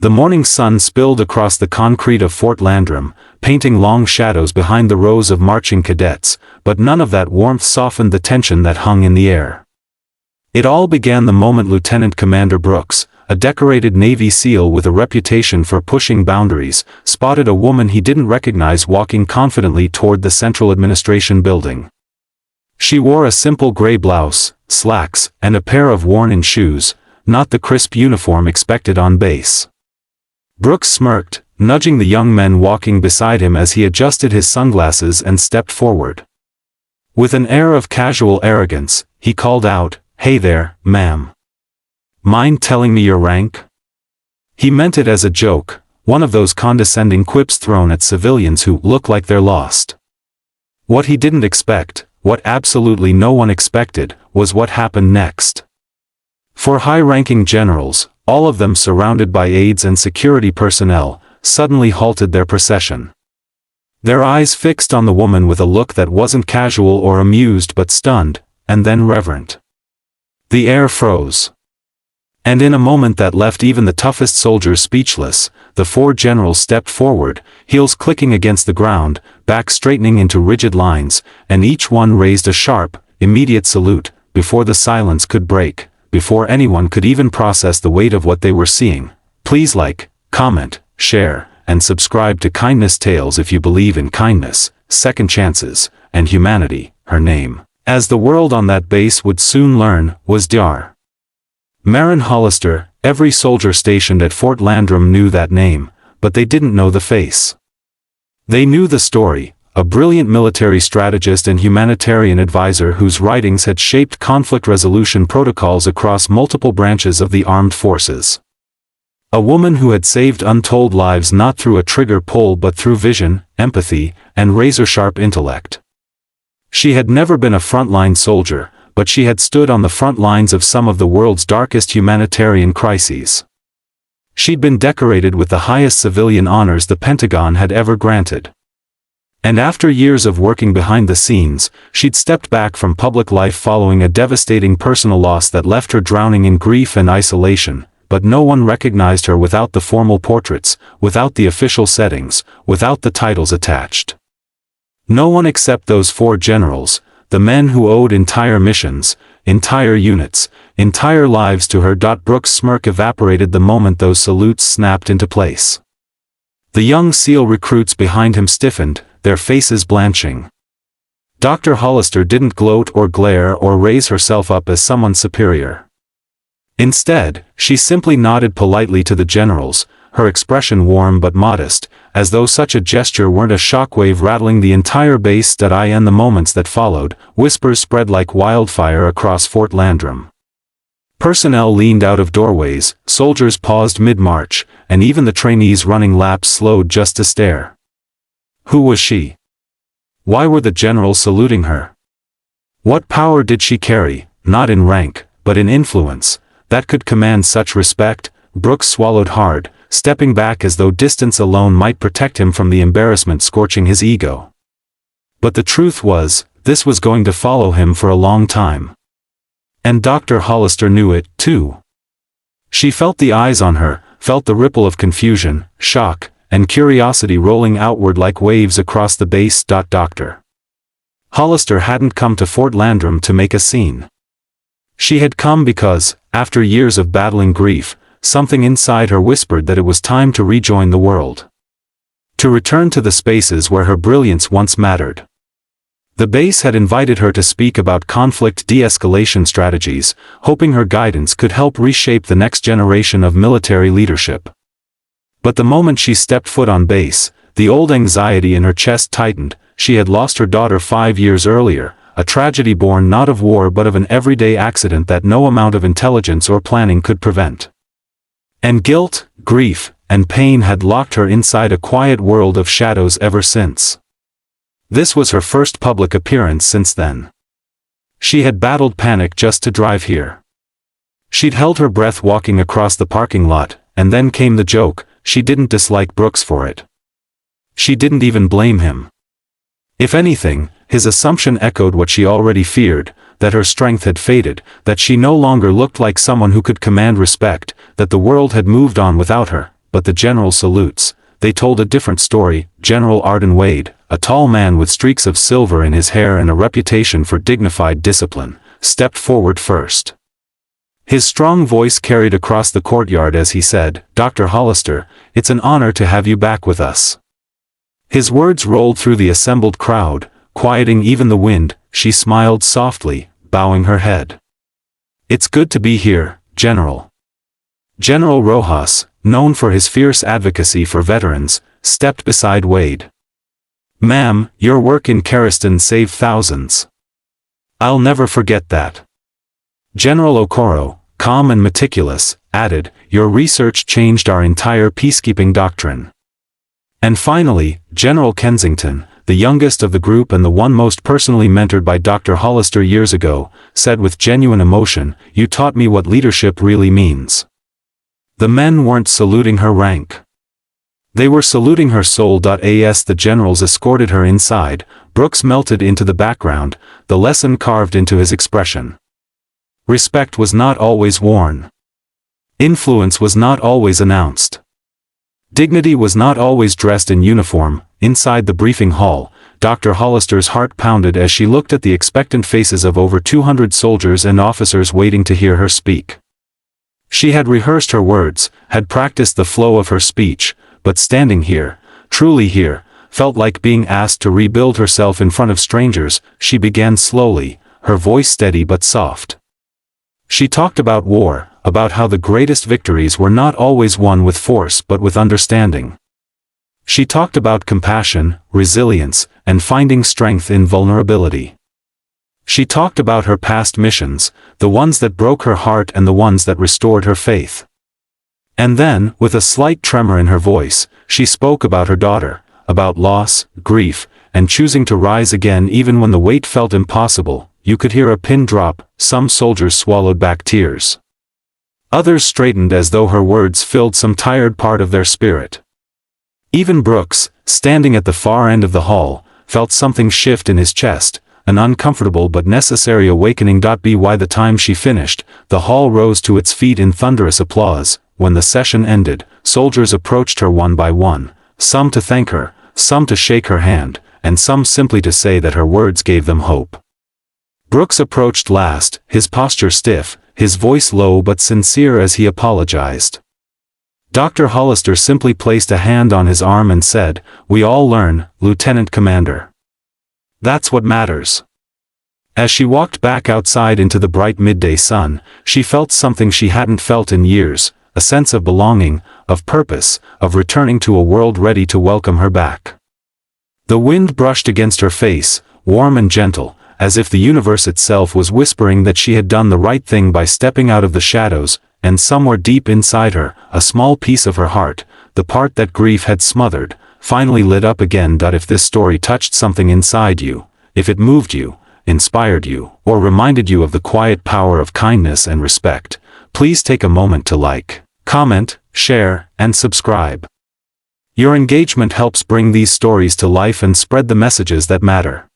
The morning sun spilled across the concrete of Fort Landrum, painting long shadows behind the rows of marching cadets, but none of that warmth softened the tension that hung in the air. It all began the moment Lieutenant Commander Brooks, a decorated Navy SEAL with a reputation for pushing boundaries, spotted a woman he didn't recognize walking confidently toward the Central Administration building. She wore a simple gray blouse, slacks, and a pair of worn-in shoes, not the crisp uniform expected on base. Brooks smirked, nudging the young men walking beside him as he adjusted his sunglasses and stepped forward. With an air of casual arrogance, he called out, "Hey there, ma'am. Mind telling me your rank?" He meant it as a joke, one of those condescending quips thrown at civilians who look like they're lost. What he didn't expect, what absolutely no one expected, was what happened next. For high-ranking generals, all of them surrounded by aides and security personnel, suddenly halted their procession. Their eyes fixed on the woman with a look that wasn't casual or amused but stunned, and then reverent. The air froze. And in a moment that left even the toughest soldiers speechless, the four generals stepped forward, heels clicking against the ground, back straightening into rigid lines, and each one raised a sharp, immediate salute, before the silence could break. Before anyone could even process the weight of what they were seeing. Please like, comment, share, and subscribe to Kindness Tales if you believe in kindness, second chances, and humanity. Her name, as the world on that base would soon learn, was Dr. Maren Hollister. Every soldier stationed at Fort Landrum knew that name, but they didn't know the face. They knew the story. A brilliant military strategist and humanitarian advisor whose writings had shaped conflict resolution protocols across multiple branches of the armed forces. A woman who had saved untold lives not through a trigger pull but through vision, empathy, and razor-sharp intellect. She had never been a frontline soldier, but she had stood on the front lines of some of the world's darkest humanitarian crises. She'd been decorated with the highest civilian honors the Pentagon had ever granted. And after years of working behind the scenes, she'd stepped back from public life following a devastating personal loss that left her drowning in grief and isolation, but no one recognized her without the formal portraits, without the official settings, without the titles attached. No one except those four generals, the men who owed entire missions, entire units, entire lives to her. Brooks' smirk evaporated the moment those salutes snapped into place. The young SEAL recruits behind him stiffened, their faces blanching. Dr. Hollister didn't gloat or glare or raise herself up as someone superior. Instead, she simply nodded politely to the generals, her expression warm but modest, as though such a gesture weren't a shockwave rattling the entire base. In the moments that followed, whispers spread like wildfire across Fort Landrum. Personnel leaned out of doorways, soldiers paused mid-march, and even the trainees running laps slowed just to stare. Who was she? Why were the generals saluting her? What power did she carry, not in rank, but in influence, that could command such respect? Brooks swallowed hard, stepping back as though distance alone might protect him from the embarrassment scorching his ego. But the truth was, this was going to follow him for a long time. And Dr. Hollister knew it, too. She felt the eyes on her, felt the ripple of confusion, shock, and curiosity rolling outward like waves across the base. Dr. Hollister hadn't come to Fort Landrum to make a scene. She had come because, after years of battling grief, something inside her whispered that it was time to rejoin the world. To return to the spaces where her brilliance once mattered. The base had invited her to speak about conflict de-escalation strategies, hoping her guidance could help reshape the next generation of military leadership. But the moment she stepped foot on base, the old anxiety in her chest tightened. She had lost her daughter 5 years earlier, a tragedy born not of war but of an everyday accident that no amount of intelligence or planning could prevent. And guilt, grief, and pain had locked her inside a quiet world of shadows ever since. This was her first public appearance since then. She had battled panic just to drive here. She'd held her breath walking across the parking lot, and then came the joke. She didn't dislike Brooks for it. She didn't even blame him. If anything, his assumption echoed what she already feared, that her strength had faded, that she no longer looked like someone who could command respect, that the world had moved on without her. but the general salutes. They told a different story. General Arden Wade, a tall man with streaks of silver in his hair and a reputation for dignified discipline, stepped forward first. His strong voice carried across the courtyard as he said, "Dr. Hollister, it's an honor to have you back with us." His words rolled through the assembled crowd, quieting even the wind. She smiled softly, bowing her head. "It's good to be here, General." General Rojas, known for his fierce advocacy for veterans, stepped beside Wade. "Ma'am, your work in Karistan saved thousands. I'll never forget that." General Okoro, calm and meticulous, added, "Your research changed our entire peacekeeping doctrine." And finally, General Kensington, the youngest of the group and the one most personally mentored by Dr. Hollister years ago, said with genuine emotion, "You taught me what leadership really means." The men weren't saluting her rank. They were saluting her soul. As the generals escorted her inside, Brooks melted into the background, the lesson carved into his expression. Respect was not always worn. Influence was not always announced. Dignity was not always dressed in uniform. Inside the briefing hall, Dr. Hollister's heart pounded as she looked at the expectant faces of over 200 soldiers and officers waiting to hear her speak. She had rehearsed her words, had practiced the flow of her speech, but standing here, truly here, felt like being asked to rebuild herself in front of strangers. She began slowly, her voice steady but soft. She talked about war, about how the greatest victories were not always won with force but with understanding. She talked about compassion, resilience, and finding strength in vulnerability. She talked about her past missions, the ones that broke her heart and the ones that restored her faith. And then, with a slight tremor in her voice, she spoke about her daughter, about loss, grief, and choosing to rise again even when the weight felt impossible. You could hear a pin drop. Some soldiers swallowed back tears. Others straightened as though her words filled some tired part of their spirit. Even Brooks, standing at the far end of the hall, felt something shift in his chest, an uncomfortable but necessary awakening. By the time she finished, the hall rose to its feet in thunderous applause. When the session ended, soldiers approached her one by one, some to thank her, some to shake her hand, and some simply to say that her words gave them hope. Brooks approached last, his posture stiff, his voice low but sincere as he apologized. Dr. Hollister simply placed a hand on his arm and said, "We all learn, Lieutenant Commander. That's what matters." As she walked back outside into the bright midday sun, she felt something she hadn't felt in years, a sense of belonging, of purpose, of returning to a world ready to welcome her back. The wind brushed against her face, warm and gentle, as if the universe itself was whispering that she had done the right thing by stepping out of the shadows, and somewhere deep inside her, a small piece of her heart, the part that grief had smothered, finally lit up again. If this story touched something inside you, if it moved you, inspired you, or reminded you of the quiet power of kindness and respect, please take a moment to like, comment, share, and subscribe. Your engagement helps bring these stories to life and spread the messages that matter.